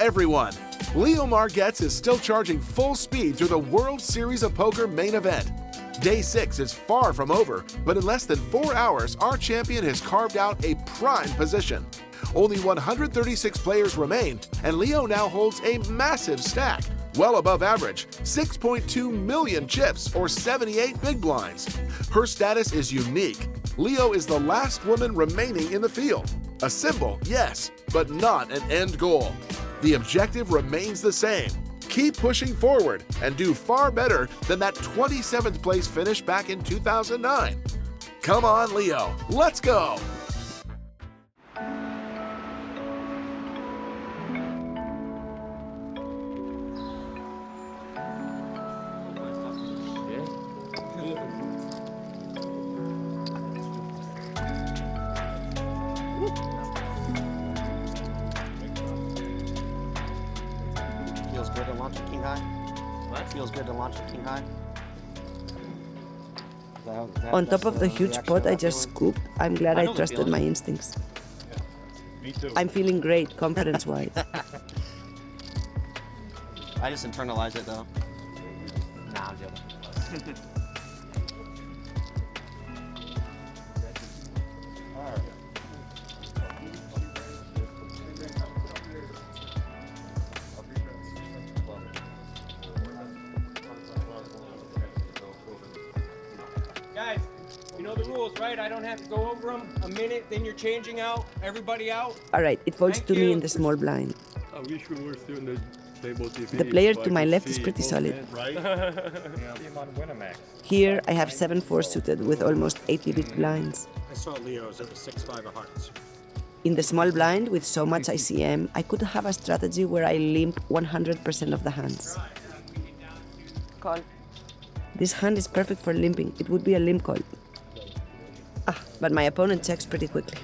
everyone. Leo Margets is still charging full speed through the World Series of Poker main event. Day 6 is far from over, but in less than 4 hours, our champion has carved out a prime position. Only 136 players remain, and Leo now holds a massive stack, well above average, 6.2 million chips or 78 big blinds. Her status is unique. Leo is the last woman remaining in the field. A symbol, yes, but not an end goal. The objective remains the same. Keep pushing forward and do far better than that 27th place finish back in 2009. Come on, Leo, let's go! Feels good to launch a king high? What? Feels good to launch a king high? On top of the huge pot I just scooped, I'm glad I trusted my instincts. Me too. I'm feeling great, confidence-wise. I just internalized it though. Nah, I'm joking. Guys, you know the rules, right? I don't have to go over them. A minute, then you're changing out, everybody out. All right, it falls Thank to me you. in the small blind. I wish we were still in the table TV. The player so I to my could left is see pretty both solid. hands. Right? Team Winamax. Here, I have 7-4 suited with almost 80 big blinds. I saw Leo's at the 6-5 of hearts. In the small blind, with so much ICM, I could have a strategy where I limp 100% of the hands. Call. This hand is perfect for limping. It would be a limp call. Ah, but my opponent checks pretty quickly.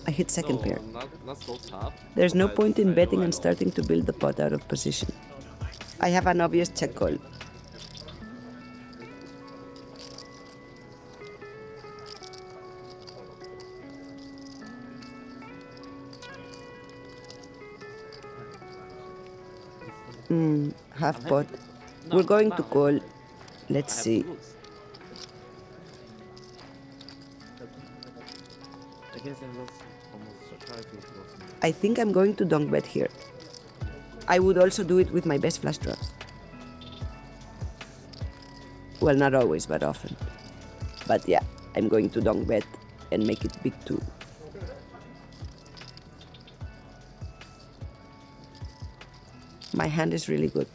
I hit second pair. Not so tough. There's no point in betting and starting to build the pot out of position. I have an obvious check call. Half pot. We're going to call. Let's see. I think I'm going to donk bet here. I would also do it with my best flush draws. Well, not always, but often. But yeah, I'm going to donk bet and make it big too. My hand is really good.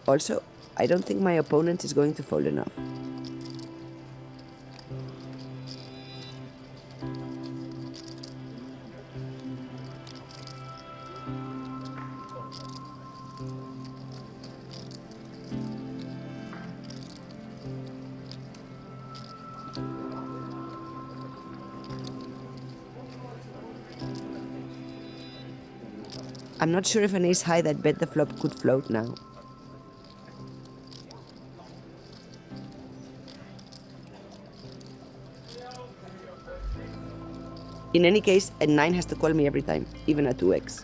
Also, I don't think my opponent is going to fold enough. I'm not sure if an ace high that bet the flop could float now. In any case, a 9 has to call me every time, even a 2x.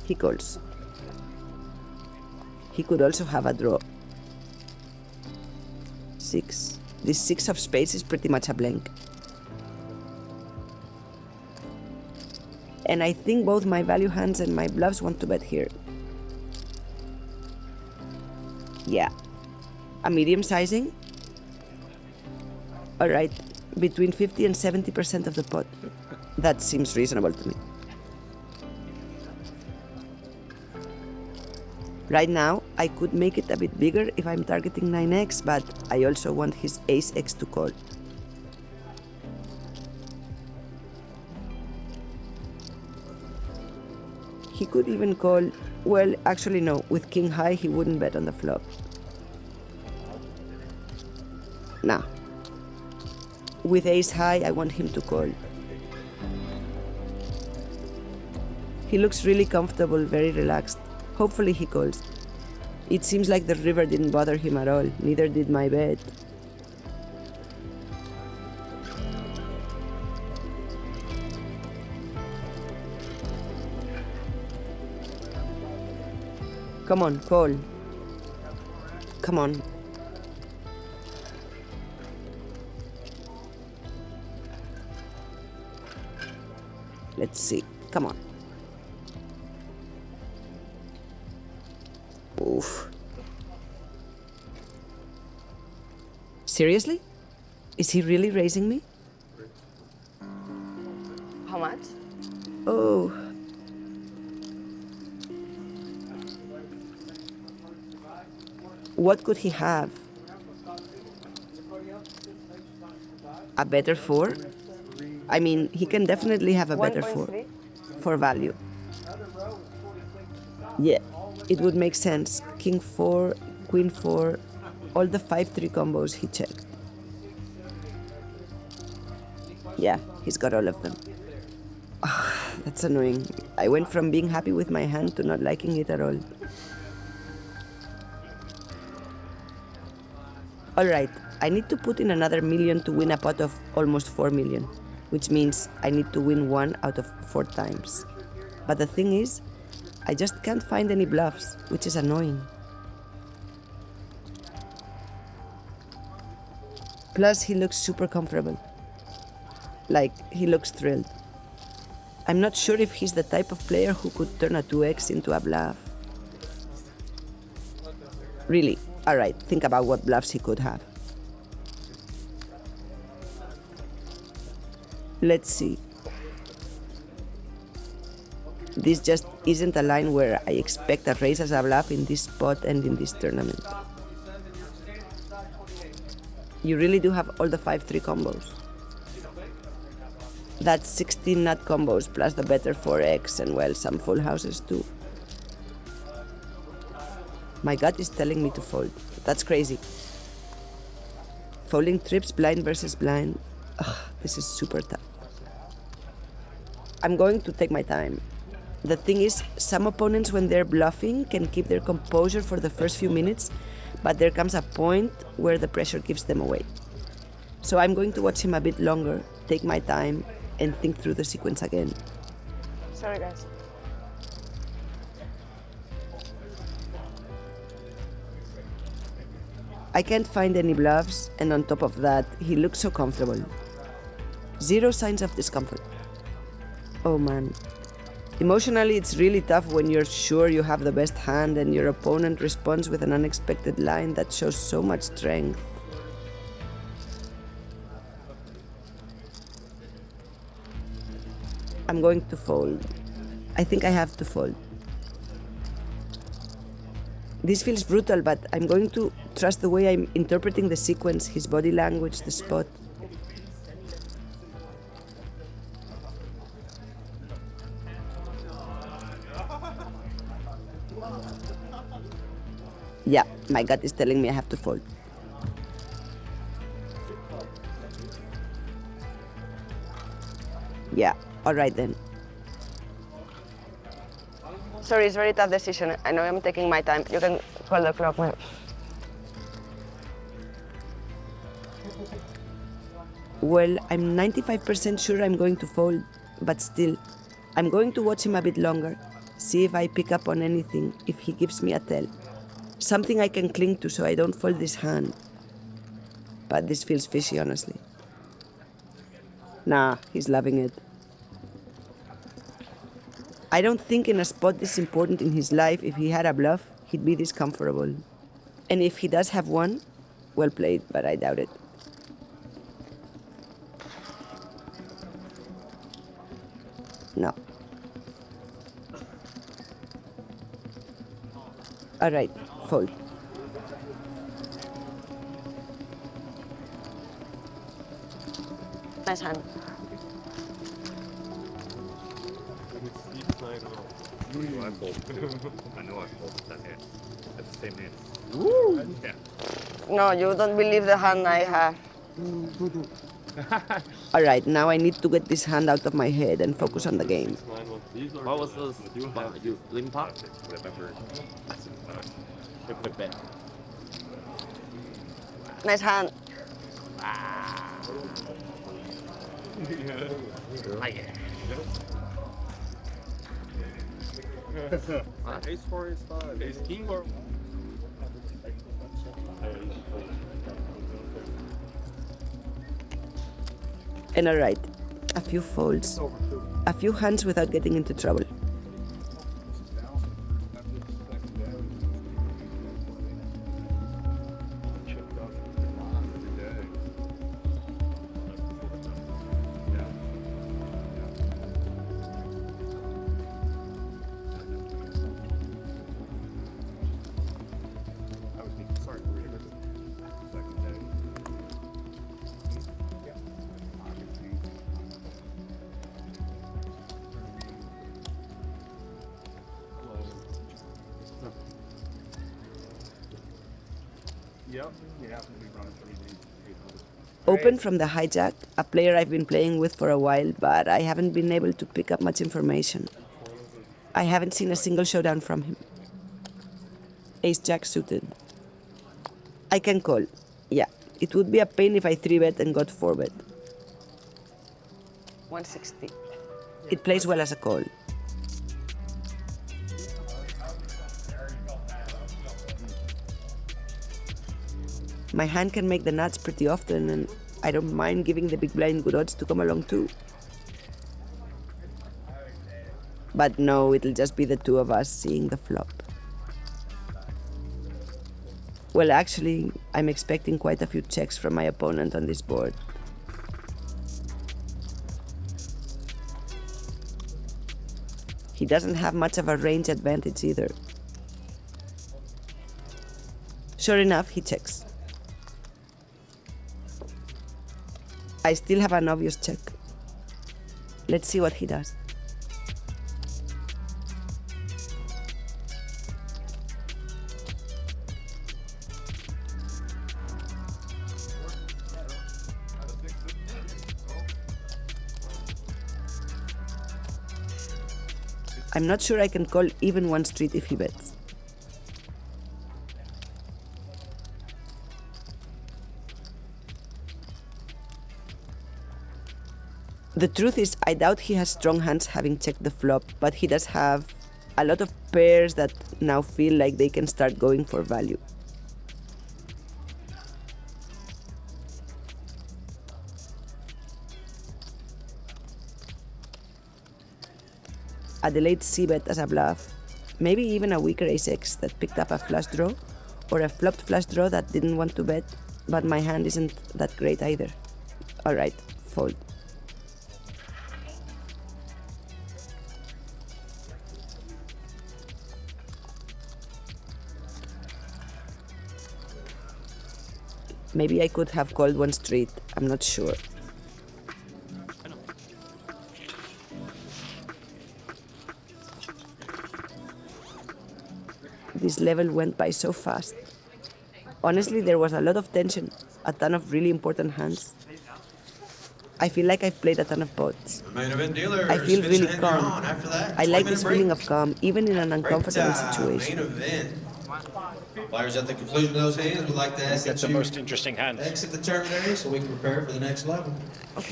He calls. He could also have a draw. 6. This 6 of spades is pretty much a blank. And I think both my value hands and my bluffs want to bet here. Yeah. A medium sizing? Alright, between 50 and 70% of the pot. That seems reasonable to me. Right now, I could make it a bit bigger if I'm targeting 9x, but I also want his ace-x to call. He could even call, well, actually no, with king high he wouldn't bet on the flop. Nah. With ace high I want him to call. He looks really comfortable, very relaxed. Hopefully he calls. It seems like the river didn't bother him at all, neither did my bet. Come on, call. Come on. Let's see. Come on. Oof. Seriously? Is he really raising me? How much? Oh. What could he have? A better 4? I mean, he can definitely have a better 4. 1.3? For value. Yeah, it would make sense. King 4, Queen 4, all the 5-3 combos he checked. Yeah, he's got all of them. That's annoying. I went from being happy with my hand to not liking it at all. Alright, I need to put in another million to win a pot of almost 4 million, which means I need to win 1 out of 4 times. But the thing is, I just can't find any bluffs, which is annoying. Plus, he looks super comfortable. Like, he looks thrilled. I'm not sure if he's the type of player who could turn a 2x into a bluff. Really, alright, think about what bluffs he could have. Let's see. This just isn't a line where I expect a raise as a bluff in this spot and in this tournament. You really do have all the 5-3 combos. That's 16 nut combos plus the better 4x and, well, some full houses too. My gut is telling me to fold. That's crazy. Folding trips blind versus blind. Ugh, this is super tough. I'm going to take my time. The thing is, some opponents when they're bluffing can keep their composure for the first few minutes, but there comes a point where the pressure gives them away. So I'm going to watch him a bit longer, take my time, and think through the sequence again. Sorry, guys. I can't find any bluffs, and on top of that, he looks so comfortable. Zero signs of discomfort. Oh man. Emotionally, it's really tough when you're sure you have the best hand and your opponent responds with an unexpected line that shows so much strength. I'm going to fold. I think I have to fold. This feels brutal, but I'm going to trust the way I'm interpreting the sequence, his body language, the spot. Yeah, my gut is telling me I have to fold. Yeah, alright then. Sorry, it's a very tough decision. I know I'm taking my time. You can call the clock now. Well, I'm 95% sure I'm going to fold, but still, I'm going to watch him a bit longer, see if I pick up on anything, if he gives me a tell. Something I can cling to so I don't fold this hand. But this feels fishy, honestly. Nah, he's loving it. I don't think in a spot this important in his life, if he had a bluff, he'd be this comfortable. And if he does have one, well played, but I doubt it. No. Alright, fold. Nice hand. I know I fold. I know I fold that hand. At the same hand. Yeah. No, you don't believe the hand I have. Alright, now I need to get this hand out of my head and focus on the game. What was this? You limpa? Nice hand. Ace 4, ace 5. Ace king or And alright, a few folds. A few hands without getting into trouble. Open from the hijack, a player I've been playing with for a while, but I haven't been able to pick up much information. I haven't seen a single showdown from him. Ace-Jack suited. I can call. Yeah, it would be a pain if I 3-bet and got 4-bet. 160. It plays well as a call. My hand can make the nuts pretty often, and I don't mind giving the big blind good odds to come along too. But no, it'll just be the two of us seeing the flop. Well, actually, I'm expecting quite a few checks from my opponent on this board. He doesn't have much of a range advantage either. Sure enough, he checks. I still have an obvious check. Let's see what he does. I'm not sure I can call even one street if he bets. The truth is, I doubt he has strong hands having checked the flop, but he does have a lot of pairs that now feel like they can start going for value. A delayed c-bet as a bluff, maybe even a weaker ace-x that picked up a flush draw, or a flopped flush draw that didn't want to bet, but my hand isn't that great either. Alright, fold. Maybe I could have called one street, I'm not sure. This level went by so fast. Honestly, there was a lot of tension, a ton of really important hands. I feel like I've played a ton of pots. I feel really calm. I like this feeling of calm, even in an uncomfortable situation. Players at the conclusion of those hands would like to ask That's the most interesting hand. exit the terminary so we can prepare for the next level.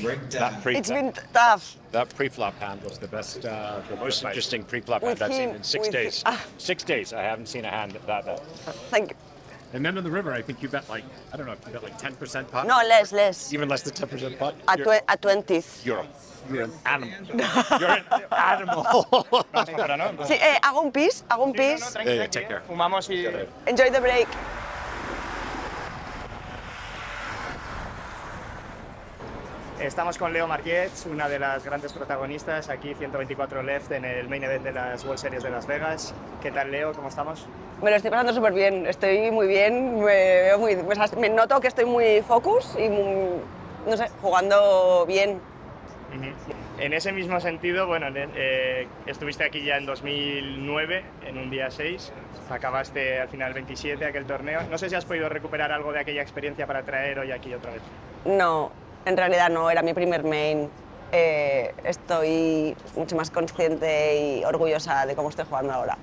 Breakdown. It's been tough. That pre-flop hand was the best, the most interesting pre-flop hand With I've seen him, in 6 with- days. 6 days, I haven't seen a hand that bad. Thank you. And then on the river, I think you bet like, I don't know, you bet like 10% pot? No, less. Even less than 10% pot. A 20th. You're an animal. You're an animal. Sí, hago un pis. Yeah, take care. Fumamos y... Enjoy the break. Estamos con Leo Margets, una de las grandes protagonistas, aquí 124 left en el main event de las World Series de Las Vegas. ¿Qué tal, Leo? ¿Cómo estamos? Me lo estoy pasando súper bien, estoy muy bien, me noto que estoy muy focus y no sé, jugando bien. En ese mismo sentido, bueno, estuviste aquí ya en 2009, en un día 6, acabaste al final 27 aquel torneo. No sé si has podido recuperar algo de aquella experiencia para traer hoy aquí otra vez. No, en realidad no era mi primer main. Estoy mucho más consciente y orgullosa de cómo estoy jugando ahora.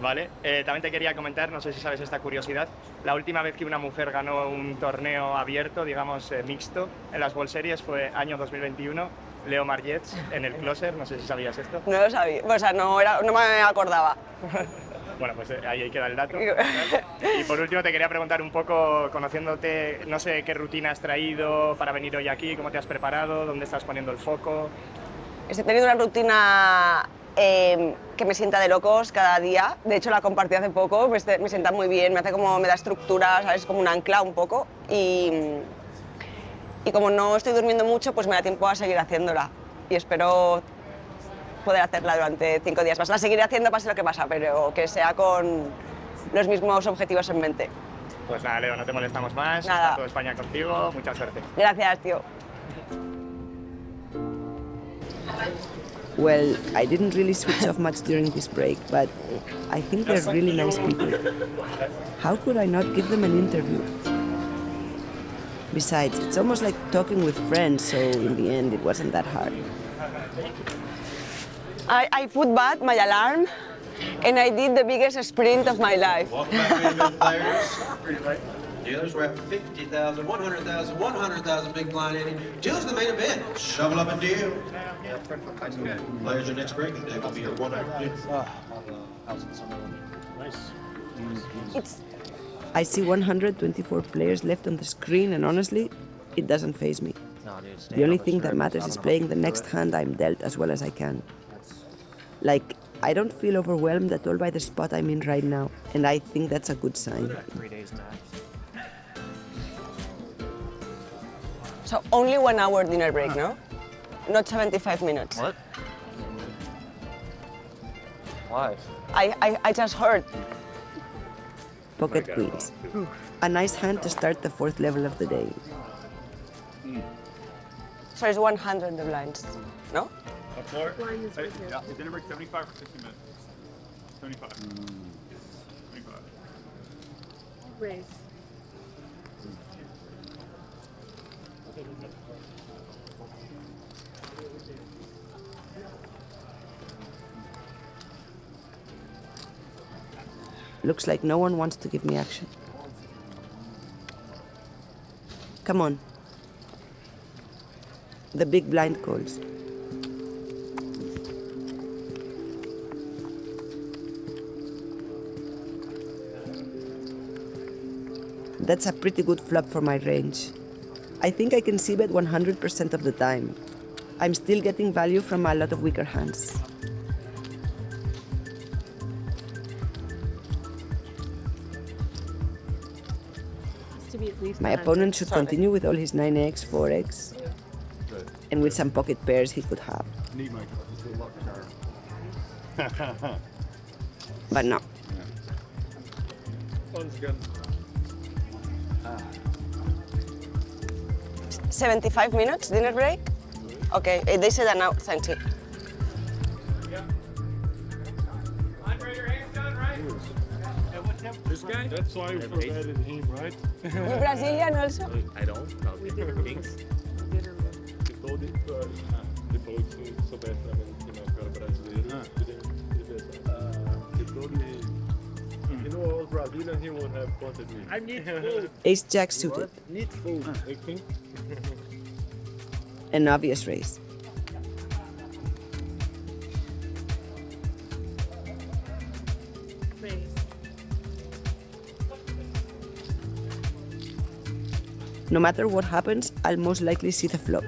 Vale, también te quería comentar, no sé si sabes esta curiosidad, la última vez que una mujer ganó un torneo abierto, digamos mixto, en las World Series fue año 2021, Leo Margets en el closer, no sé si sabías esto. No lo sabía, o sea, no me acordaba. Bueno, pues ahí queda el dato. Y por último te quería preguntar un poco, conociéndote, no sé qué rutina has traído para venir hoy aquí, cómo te has preparado, dónde estás poniendo el foco. Estoy teniendo una rutina que me sienta de locos cada día. De hecho, la compartí hace poco, me sienta muy bien, me da estructura, ¿sabes? Como un ancla un poco. Y como no estoy durmiendo mucho, pues me da tiempo a seguir haciéndola. Y espero poder hacerla durante 5 días más. La seguiré haciendo pase lo que pasa, pero que sea con los mismos objetivos en mente. Pues nada, Leo, no te molestamos más. Nada. Está toda España contigo. Mucha suerte. Gracias, tío. Well, I didn't really switch off much during this break, but I think they're really nice people. How could I not give them an interview? Besides, it's almost like talking with friends, so in the end, it wasn't that hard. I put back my alarm and I did the biggest sprint of my life. Welcome back, main event players. Dealers, we're at 50,000, 100,000, 100,000 big blind inning. Dealers, the main event. Shovel up a deal. Players, your next break today will be your 100. I see 124 players left on the screen, and honestly, it doesn't faze me. The only thing that matters is playing the next hand I'm dealt as well as I can. Like, I don't feel overwhelmed at all by the spot I'm in right now, and I think that's a good sign. So only 1 hour dinner break, no? Not 75 minutes. What? Why? I just heard. Pocket queens. A nice hand to start the 4th level of the day. So it's 100 the blinds, no? Up floor? Yeah, it's dinner break 75 or 60 minutes. 75. 25. Raise. Looks like no one wants to give me action. Come on. The big blind calls. That's a pretty good flop for my range. I think I can see bet 100% of the time. I'm still getting value from a lot of weaker hands. My opponent should continue with all his 9x, 4x, and with some pocket pairs he could have. Need my luck card. But no. One's good. 75 minutes dinner break? Okay, they said that now. Thank you. This guy? That's why we formatted him, right? You Brazilian also? I don't. No, Kings. Você todo ele falou que se soubesse também que não era brasileiro, you know, all Brazilian, he would have wanted me. I need food. Ace jack suited. Need food. An obvious raise. Raise. No matter what happens, I'll most likely see the flop.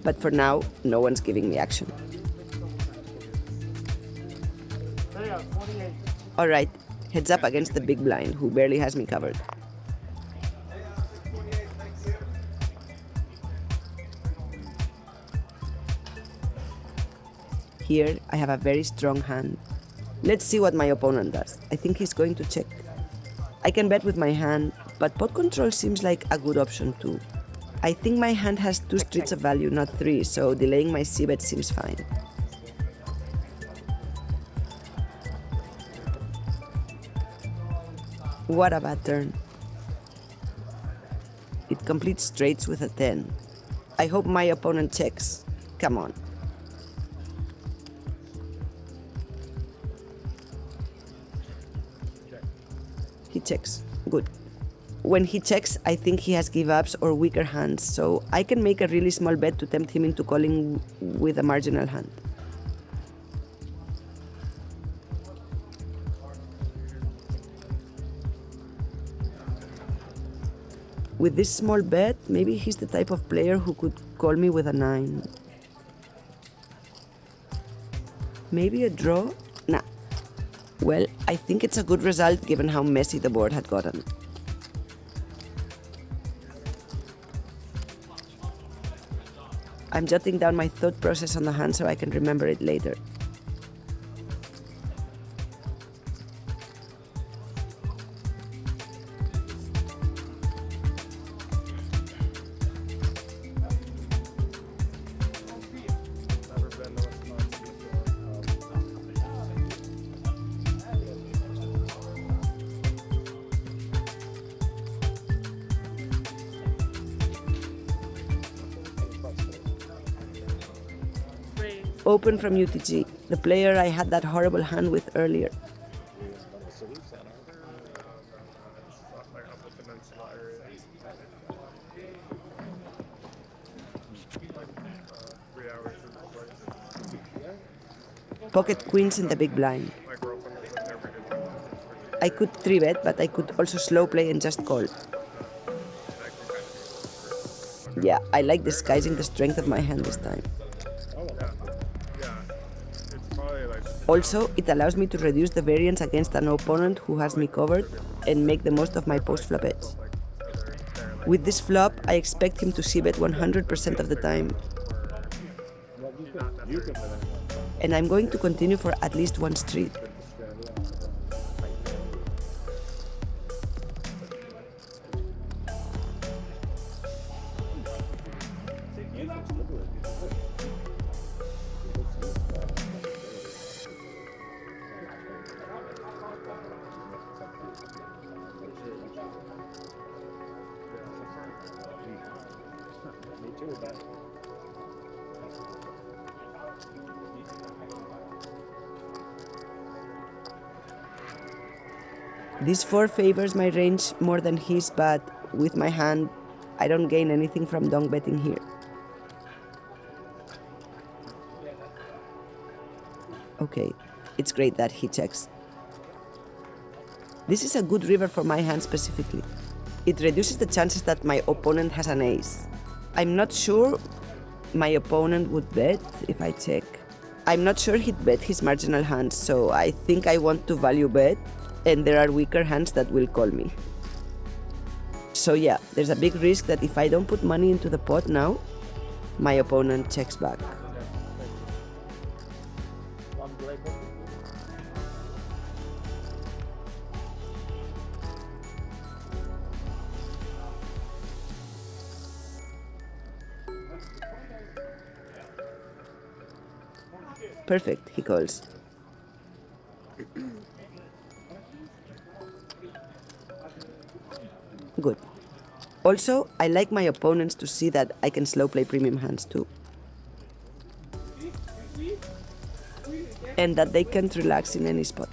But for now, no one's giving me action. All right, heads up against the big blind, who barely has me covered. Here, I have a very strong hand. Let's see what my opponent does. I think he's going to check. I can bet with my hand, but pot control seems like a good option too. I think my hand has 2 streets of value, not 3, so delaying my c-bet seems fine. What a bad turn. It completes straights with a 10. I hope my opponent checks. Come on. He checks. Good. When he checks, I think he has give-ups or weaker hands, so I can make a really small bet to tempt him into calling with a marginal hand. With this small bet, maybe he's the type of player who could call me with a 9. Maybe a draw? Nah. Well, I think it's a good result given how messy the board had gotten. I'm jotting down my thought process on the hand so I can remember it later. Open from UTG, the player I had that horrible hand with earlier. Pocket queens in the big blind. I could 3-bet, but I could also slow play and just call. Yeah, I like disguising the strength of my hand this time. Also, it allows me to reduce the variance against an opponent who has me covered and make the most of my post-flop edge. With this flop, I expect him to c-bet 100% of the time. And I'm going to continue for at least one street. This 4 favors my range more than his, but with my hand, I don't gain anything from donk betting here. Okay, it's great that he checks. This is a good river for my hand specifically. It reduces the chances that my opponent has an ace. I'm not sure my opponent would bet if I check. I'm not sure he'd bet his marginal hands, so I think I want to value bet, and there are weaker hands that will call me. So yeah, there's a big risk that if I don't put money into the pot now, my opponent checks back. Perfect, he calls. Good. Also, I like my opponents to see that I can slow play premium hands too. And that they can't relax in any spot.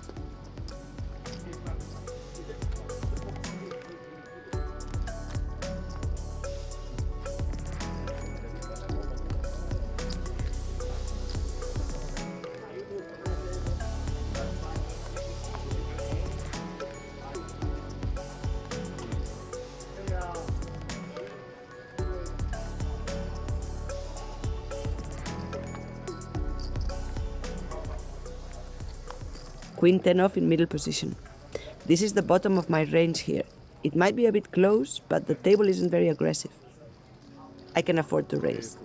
Queen 10 off in middle position. This is the bottom of my range here. It might be a bit close, but the table isn't very aggressive. I can afford to raise.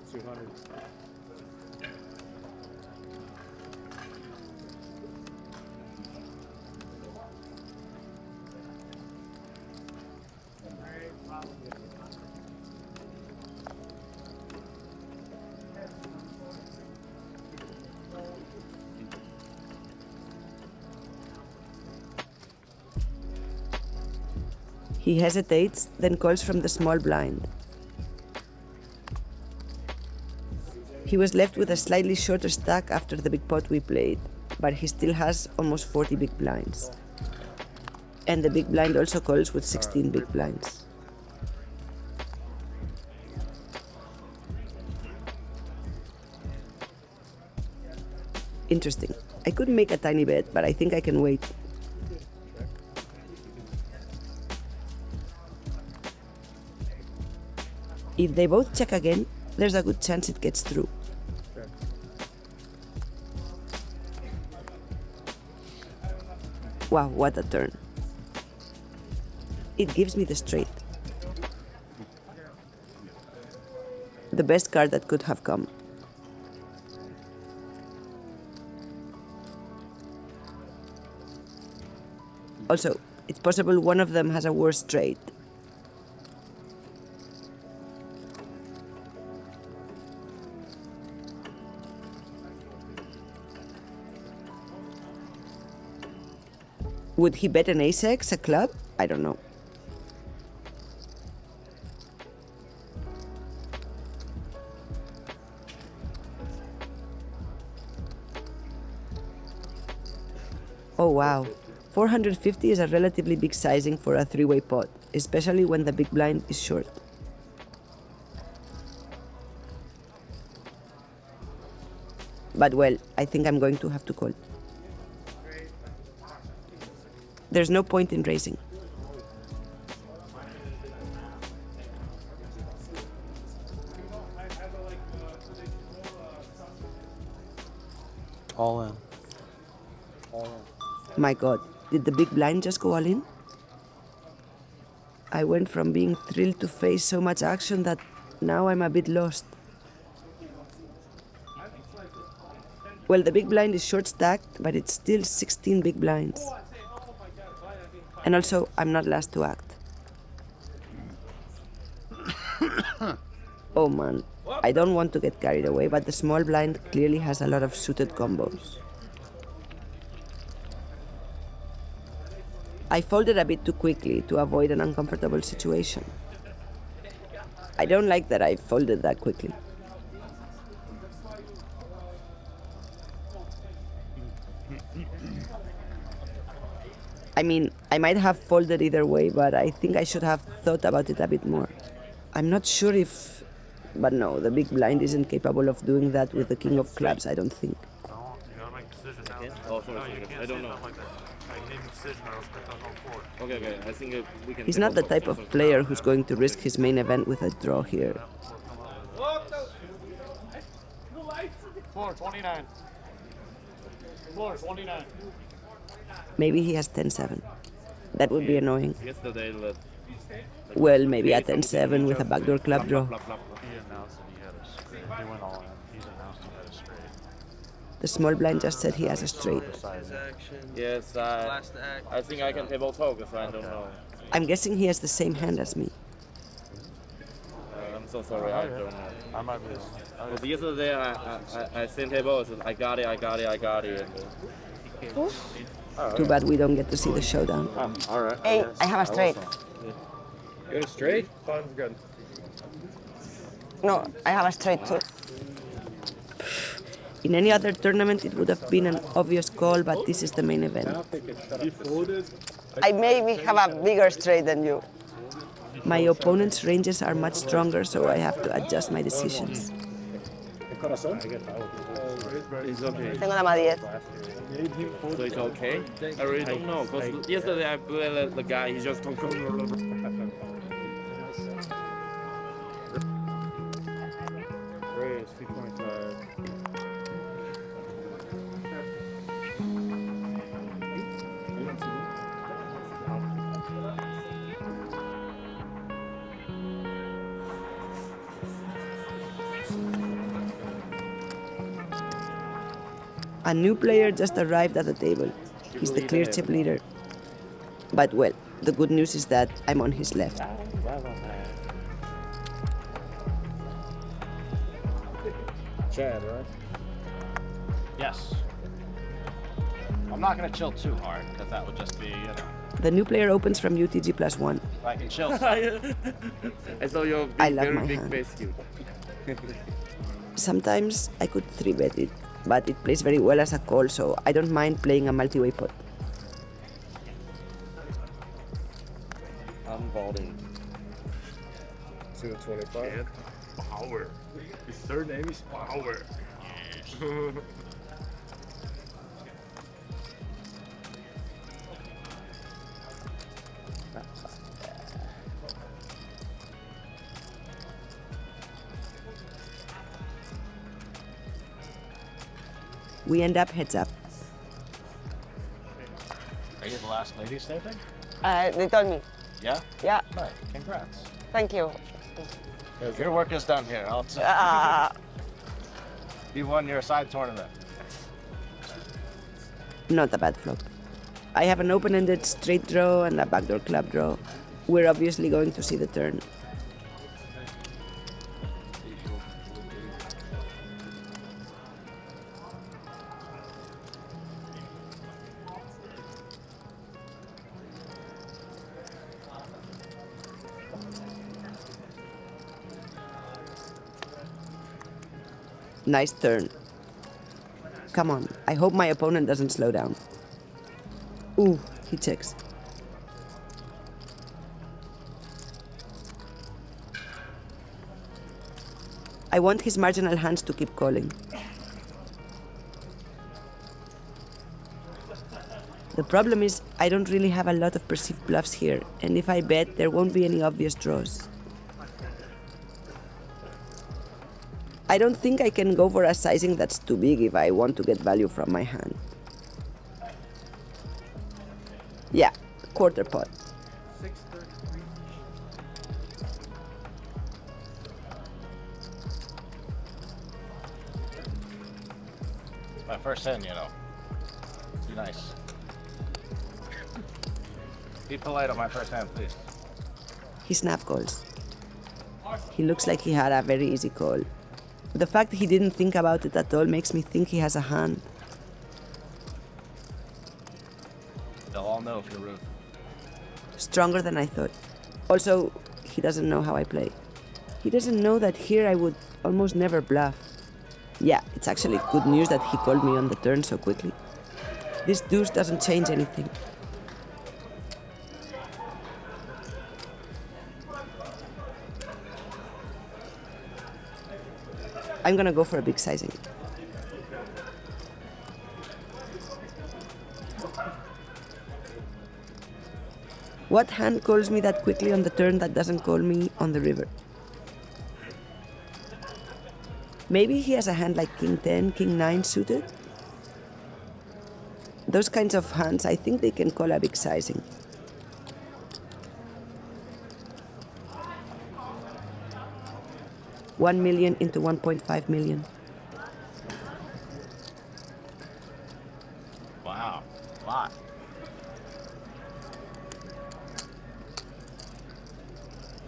He hesitates, then calls from the small blind. He was left with a slightly shorter stack after the big pot we played, but he still has almost 40 big blinds. And the big blind also calls with 16 big blinds. Interesting. I could make a tiny bet, but I think I can wait. If they both check again, there's a good chance it gets through. Wow, what a turn. It gives me the straight. The best card that could have come. Also, it's possible one of them has a worse straight. Would he bet an ace-x, a club? I don't know. Oh wow, 450 is a relatively big sizing for a three-way pot, especially when the big blind is short. But well, I think I'm going to have to call. There's no point in raising. All in. My god, did the big blind just go all in? I went from being thrilled to face so much action that now I'm a bit lost. Well, the big blind is short stacked, but it's still 16 big blinds. And also, I'm not last to act. Oh man, I don't want to get carried away, but the small blind clearly has a lot of suited combos. I folded a bit too quickly to avoid an uncomfortable situation. I don't like that I folded that quickly. I mean, I might have folded either way, but I think I should have thought about it a bit more. I'm not sure if... But no, the big blind isn't capable of doing that with the king of clubs, I don't think. I don't know. Okay, I think we can... He's not the type of player who's going to risk his main event with a draw here. Floor 29. Floor 29. Maybe he has 10-7. That would be annoying. Yesterday, Well, maybe a 10-7 with a backdoor club draw. The small blind just said he has a straight. Yes, I think I can table talk, so I don't know. I'm guessing he has the same hand as me. I'm so sorry, I don't know. I might be wrong. Because yesterday I sent table, I said, I got it. Too bad we don't get to see the showdown. Alright. Hey, I have a straight. You got a straight? Fine's good. No, I have a straight too. In any other tournament, it would have been an obvious call, but this is the main event. I maybe have a bigger straight than you. My opponent's ranges are much stronger, so I have to adjust my decisions. It's okay. Tengo dama 10. So it's okay? I really don't know, because yesterday I played the guy, he just don't come. Raise 3.5. A new player just arrived at the table. He's the clear chip leader. But well, the good news is that I'm on his left. Chad, right? Yes. I'm not going to chill too hard, because that would just be, The new player opens from UTG +1. I can chill. I saw your I love very my big hand. face cube. Sometimes I could 3-bet it, but it plays very well as a call, so I don't mind playing a multi-way pot. I'm vaulting. 225. Power. His third name is Power. We end up heads up. Are you the last lady standing? They told me. Yeah? Yeah. Nice. Congrats. Thank you. Your work is done here. You won your side tournament. Not a bad flop. I have an open-ended straight draw and a backdoor club draw. We're obviously going to see the turn. Nice turn. Come on, I hope my opponent doesn't slow down. Ooh, he checks. I want his marginal hands to keep calling. The problem is, I don't really have a lot of perceived bluffs here, and if I bet, there won't be any obvious draws. I don't think I can go for a sizing that's too big if I want to get value from my hand. Yeah, quarter pot. It's my first hand, you know. Be nice. Be polite on my first hand, please. He snap calls. He looks like he had a very easy call. The fact he didn't think about it at all makes me think he has a hand. They'll all know if you're rude. Stronger than I thought. Also, he doesn't know how I play. He doesn't know that here I would almost never bluff. Yeah, it's actually good news that he called me on the turn so quickly. This deuce doesn't change anything. I'm gonna go for a big sizing. What hand calls me that quickly on the turn that doesn't call me on the river? Maybe he has a hand like King 10, King 9 suited? Those kinds of hands, I think they can call a big sizing. $1 million into 1.5 million. Wow. A lot.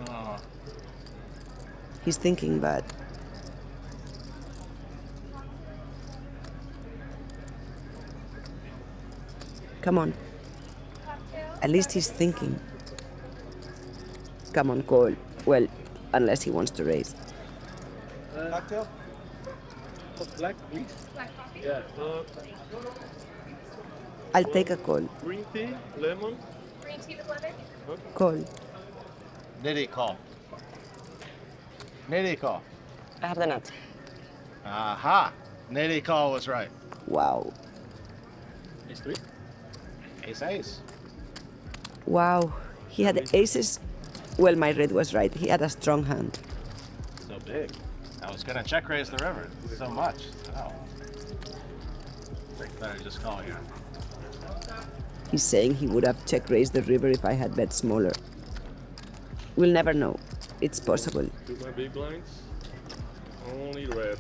Oh. He's thinking, but come on. At least he's thinking. Come on, call. Well, unless he wants to raise. Cocktail? Black, please. Black coffee? Yeah. I'll take a call. Green tea, lemon. Green tea with lemon? Call. Nitty call. Nitty call. I have the nuts. Aha! Nitty call was right. Wow. Ace 3? Ace ace. Wow. He had aces. Well, my red was right. He had a strong hand. So big. I was gonna check raise the river so much. Oh. Better just call here. He's saying he would have check raised the river if I had bet smaller. We'll never know. It's possible. Do my big blinds. Only red.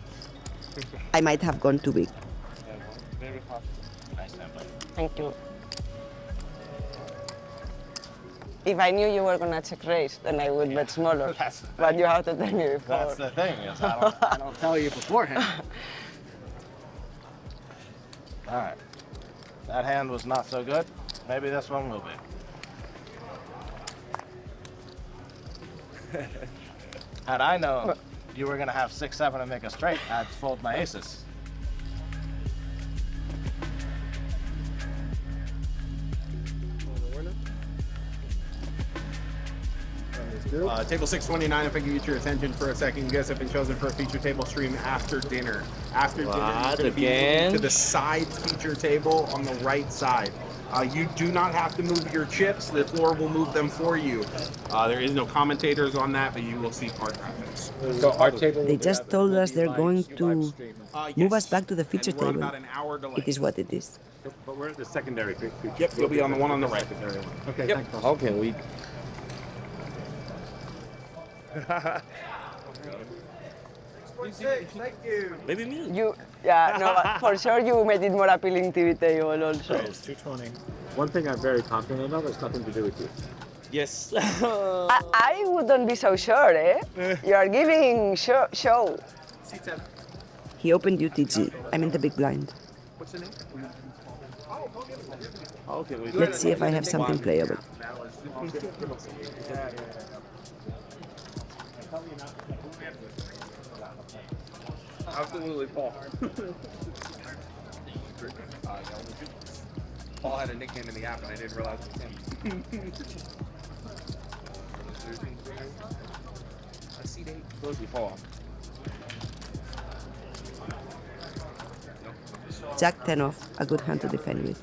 I might have gone too big. Very hot. Nice template. Thank you. If I knew you were gonna check raise, then I would bet smaller. But you have to tell me before. That's the thing, is I don't tell you beforehand. All right. That hand was not so good. Maybe this one will be. Had I known you were gonna have 6-7 and make a straight, I'd fold my aces. Table 629, if I can get your attention for a second. You guys have been chosen for a feature table stream after dinner. After dinner, you're going to be moving to the side feature table on the right side. You do not have to move your chips. The floor will move them for you. There is no commentators on that, but you will see card graphics. So our table. They just told us they're going to move us back to the feature And we're on table. about an hour delay. It is what it is. But we're at the secondary feature. Yep, you'll be on the one on the right. Okay, Yep. thanks. Okay, we. Thank you. Maybe me. But for sure you made it more appealing to the table also. It's 220. One thing I'm very confident of is nothing to do with you. Yes. I wouldn't be so sure, eh? You are giving show. He opened UTG. I'm in the big blind. What's the name? Okay, Let's see if I have something playable. Absolutely, Paul. Paul had a nickname in the app, and I didn't realize it was him. A seat 8. Supposed to be Paul. Jack 10 off, a good hand to defend with.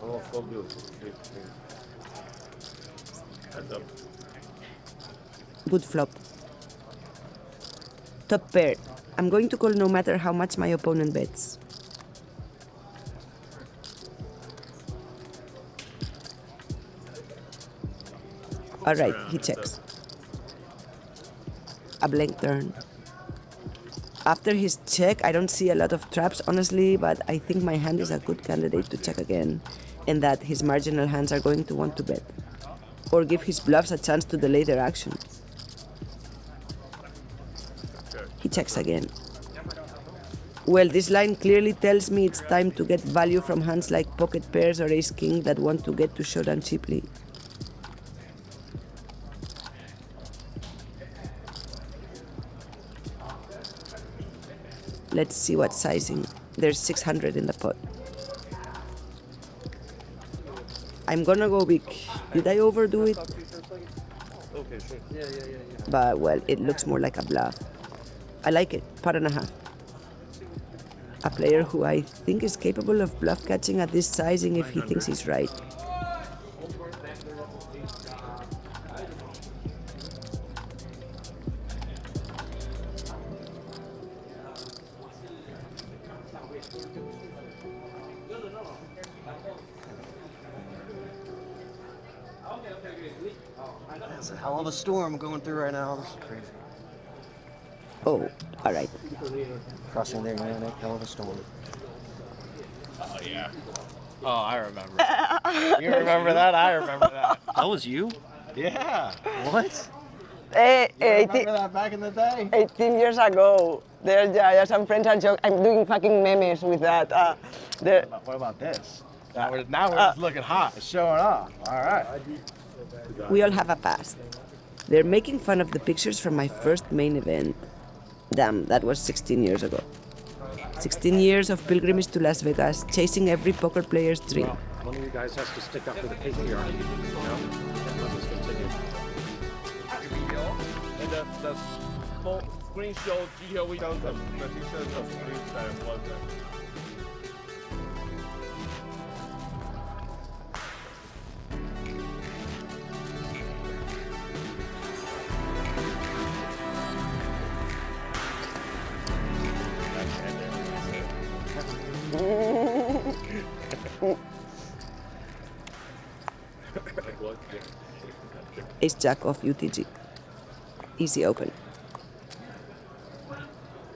Oh, so good. Heads up. Good flop. Top pair. I'm going to call no matter how much my opponent bets. Alright, he checks. A blank turn. After his check, I don't see a lot of traps, honestly, but I think my hand is a good candidate to check again, and that his marginal hands are going to want to bet, or give his bluffs a chance to delay their action. He checks again. Well, this line clearly tells me it's time to get value from hands like pocket pairs or ace-king that want to get to showdown cheaply. Let's see what sizing. There's 600 in the pot. I'm gonna go big. Did I overdo it? Okay, sure. Yeah. But, well, it looks more like a bluff. I like it. Pot and a half. A player who I think is capable of bluff catching at this sizing if he thinks he's right. It's a hell of a storm going through right now. This is crazy. Oh, alright. Crossing there, hell of a storm. Oh, yeah. Oh, I remember. You remember that? I remember that. That was you? Yeah. What? You remember that back in the day? 18 years ago. There's some friends are joking. I'm doing fucking memes with that. What about this? Now we're just looking hot. It's showing off. All right. We all have a past. They're making fun of the pictures from my first main event. Damn, that was 16 years ago. 16 years of pilgrimage to Las Vegas, chasing every poker player's dream. Well, one of you guys has to stick up for the patriarchy. You know? Let us continue. And the full screen shows GOE shows the pictures of screens that was there. Ace Jack off UTG. Easy open.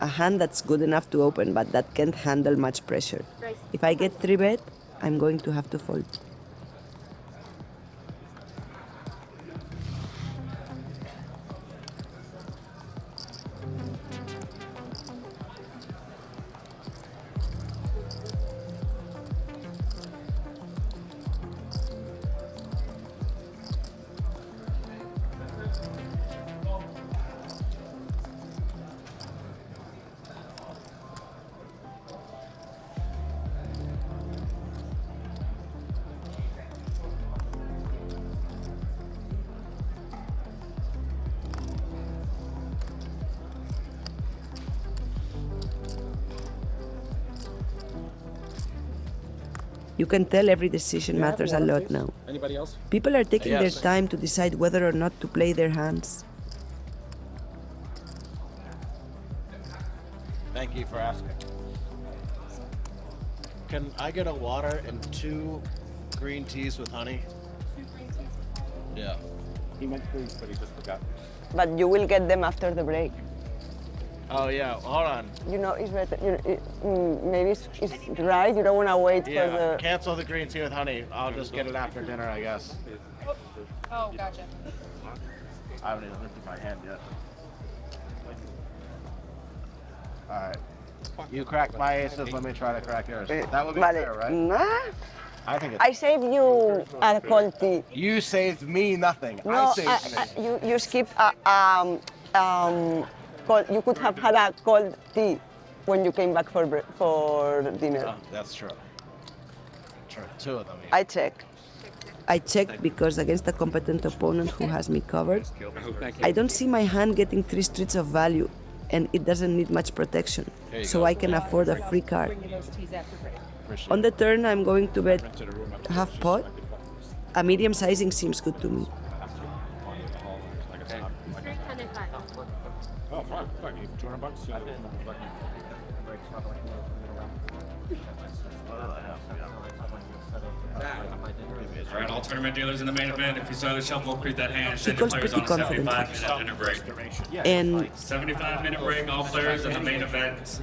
A hand that's good enough to open, but that can't handle much pressure. If I get 3-bet, I'm going to have to fold. You can tell every decision matters a lot now. Anybody else? People are taking their Yes. time to decide whether or not to play their hands. Thank you for asking. Can I get a water and 2 green teas with honey? Yeah. He meant please, but he just forgot. But you will get them after the break. Oh yeah, hold on. You know, it's better. Maybe it's right. You don't want to wait for Yeah, the. cancel the green tea with honey. I'll just get it after dinner, I guess. Oh, gotcha. I haven't even lifted my hand yet. All right. You cracked my aces, let me try to crack yours. That would be fair, right? Nah. I think it's... I saved you a cold tea. You saved me nothing. No, I saved me. you skipped you could have had a cold tea when you came back for dinner. Oh, that's true. True, 2 of them. I checked. I checked because against a competent opponent who has me covered, I don't see my hand getting 3 streets of value, and it doesn't need much protection, so I can afford a free card. On the turn, I'm going to bet half pot. A medium sizing seems good to me. Oh, fine. $200. All right, all tournament dealers in the main event. If you saw the shuffle, create that hand. He Send your calls players pretty on a 75-minute confidently. dinner break. And 75-minute break, all players in the main event.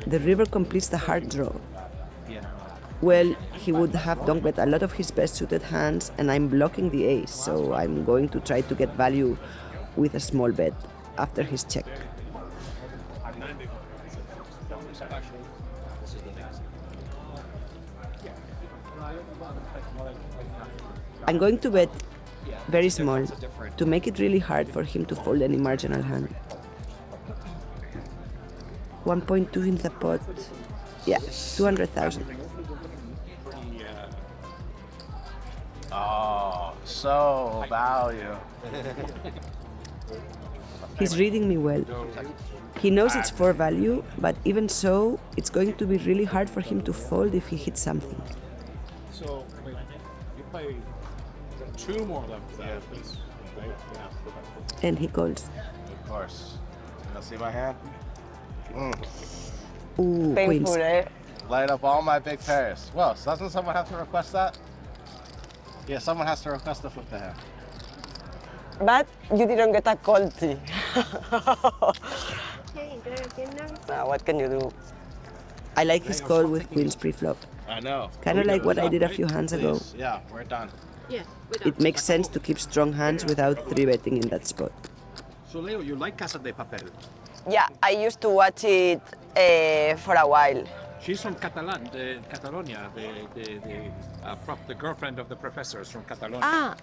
the river completes the hard draw. Well, he would have donk bet a lot of his best suited hands, and I'm blocking the ace, so I'm going to try to get value with a small bet after his check. I'm going to bet very small to make it really hard for him to fold any marginal hand. 1.2 in the pot. Yeah, 200,000. Oh, so value. He's reading me well. He knows it's for value, but even so, it's going to be really hard for him to fold if he hits something. So, wait, you play 2 more levels out of this, right? Yeah. And he calls. Of course. You want to see my hand? Ooh, queens. Light up all my big pairs. Well, so doesn't someone have to request that? Yeah, someone has to request to flip the hand. But you didn't get a cold tea. What can you do? I like his call with queens pre-flop. I know. Kind of like what I did a few hands ago. Please. Yeah, we're done. Yeah, It makes sense to keep strong hands without 3-betting in that spot. So Leo, you like Casa de Papel? Yeah, I used to watch it for a while. She's from Catalonia, the girlfriend of the professor is from Catalonia. Ah.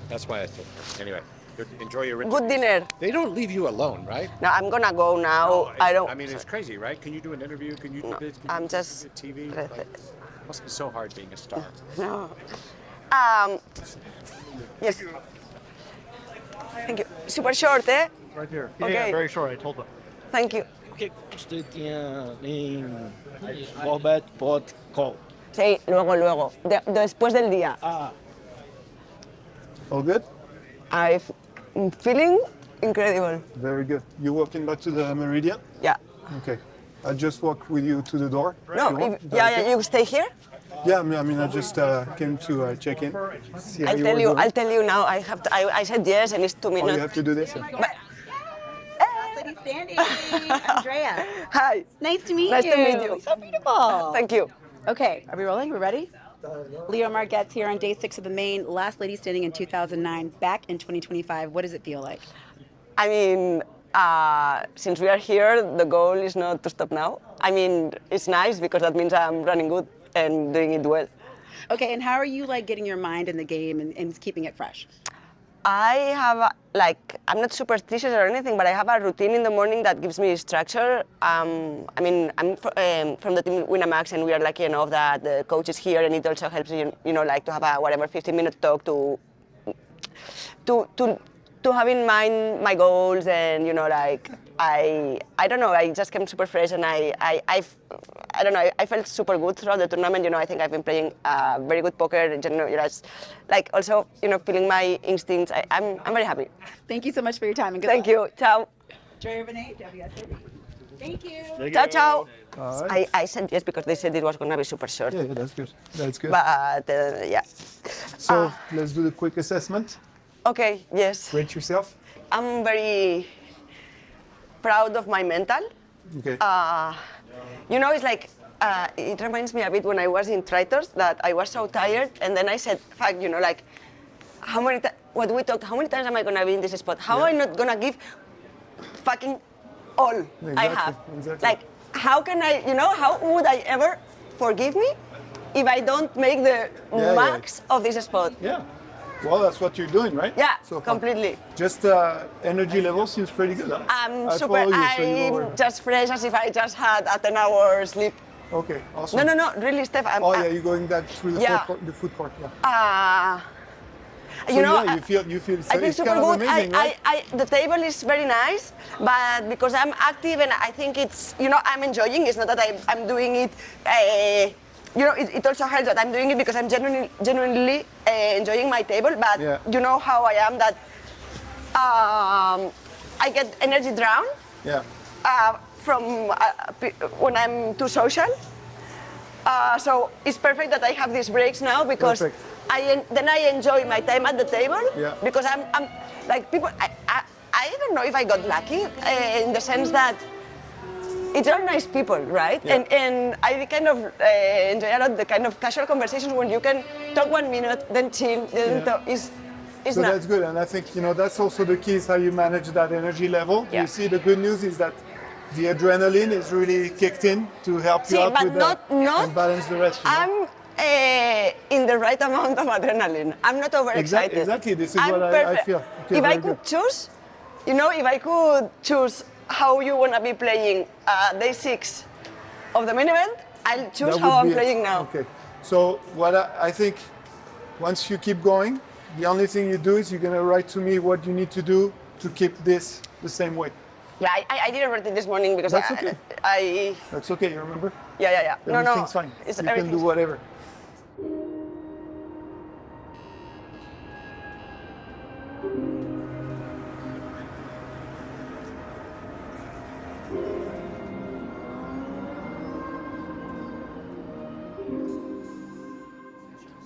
That's why I took her. Anyway, enjoy your Good dinner. They don't leave you alone, right? No, I'm gonna go now. No, I don't. I mean, it's crazy, right? Can you do an interview? Can you do this? Can I'm you just. do TV? Like, must be so hard being a star. No. Yes. Thank you. Super short, eh? Right here. Okay. Yeah, very short. I told them. Thank you. ¿Qué usted tiene en Bobet Pot Call? Sí, luego. Después del día. All good? I'm feeling incredible. Very good. You walking back to the Meridian? Yeah. Okay. I just walk with you to the door. No, you stay here? Yeah, I mean, I just came to check in. See how I'll tell you now. I said yes, and it's 2 minutes. Oh, you have to do this? Lady standing. Andrea. Hi. Nice to meet Nice you. to meet you. So beautiful. Thank you. Okay, are we rolling? We're ready? Leo Margets here on day 6 of the main, last lady standing in 2009, back in 2025. What does it feel like? I mean, since we are here, the goal is not to stop now. I mean, it's nice because that means I'm running good and doing it well. Okay, and how are you like getting your mind in the game and keeping it fresh? I have, I'm not superstitious or anything, but I have a routine in the morning that gives me structure. I mean, I'm from the Team Winamax, and we are lucky enough that the coach is here, and it also helps you know, like to have a 15-minute talk to have in mind my goals and, you know, like I don't know, I just came super fresh, and I don't know, I felt super good throughout the tournament. I think I've been playing very good poker. Like also, feeling my instincts. I'm very happy. Thank you so much for your time and good Thank luck. you. Ciao. Joy Renee, WSOP. Thank you. Ciao, ciao. Right. I said yes because they said it was going to be super short. Yeah, that's good. That's good. But yeah. So let's do the quick assessment. Okay, yes. Rate yourself. I'm very proud of my mental. Okay. It's like, it reminds me a bit when I was in Triters that I was so tired, and then I said, fuck, like, what we talked, how many times am I gonna be in this spot? How am I not gonna give fucking all I have? Exactly. Like, how can I, how would I ever forgive me if I don't make the max of this spot? Yeah. Well, that's what you're doing, right? Yeah, so far. completely. Just energy level seems pretty good, huh? I'm I'm just fresh as if I just had a 10-hour sleep. Okay, awesome. No, really, Steph. You're going back through the food court. Yeah. You feel I feel super good. Amazing, right? The table is very nice, but because I'm active and I think it's, I'm enjoying. It's not that I'm doing it. It also helps that I'm doing it because I'm genuinely enjoying my table. But you know how I am, that I get energy drown. Yeah. From when I'm too social. So it's perfect that I have these breaks now because then I enjoy my time at the table. Yeah. Because I'm like people. I don't know if I got lucky in the sense that it's all nice people, right? Yeah. And I kind of enjoy a lot the kind of casual conversations when you can talk 1 minute, then chill, then talk. So that's good, and I think that's also the key, is how you manage that energy level. Yeah. You see, the good news is that the adrenaline is really kicked in to help you out with and balance the rest. I'm in the right amount of adrenaline. I'm not overexcited. Exactly. This is what I feel. Okay, if I could choose, if I could choose how you want to be playing day 6 of the main event, I'll choose how I'm playing now. Okay. So what I think, once you keep going, the only thing you do is you're going to write to me what you need to do to keep this the same way. Yeah, I didn't write it this morning because That's okay. I That's okay, you remember? Yeah. Everything's fine. You can do whatever.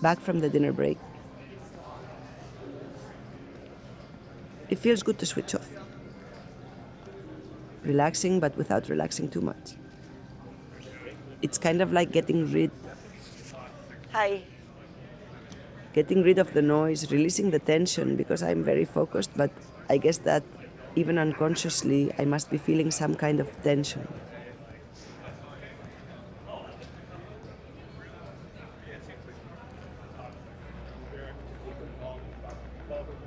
Back from the dinner break. It feels good to switch off. Relaxing, but without relaxing too much. It's kind of like getting rid of the noise, releasing the tension, because I'm very focused, but I guess that even unconsciously, I must be feeling some kind of tension.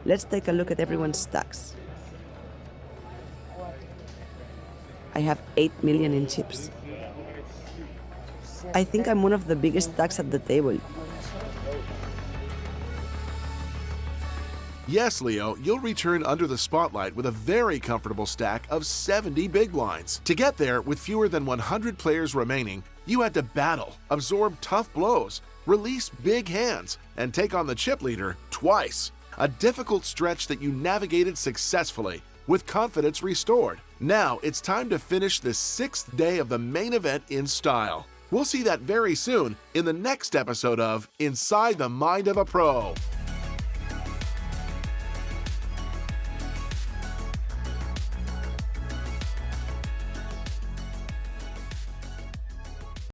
Let's take a look at everyone's stacks. I have 8 million in chips. I think I'm one of the biggest stacks at the table. Yes, Leo, you'll return under the spotlight with a very comfortable stack of 70 big blinds. To get there, with fewer than 100 players remaining, you had to battle, absorb tough blows, release big hands, and take on the chip leader twice. A difficult stretch that you navigated successfully, with confidence restored. Now it's time to finish the 6th day of the main event in style. We'll see that very soon in the next episode of Inside the Mind of a Pro.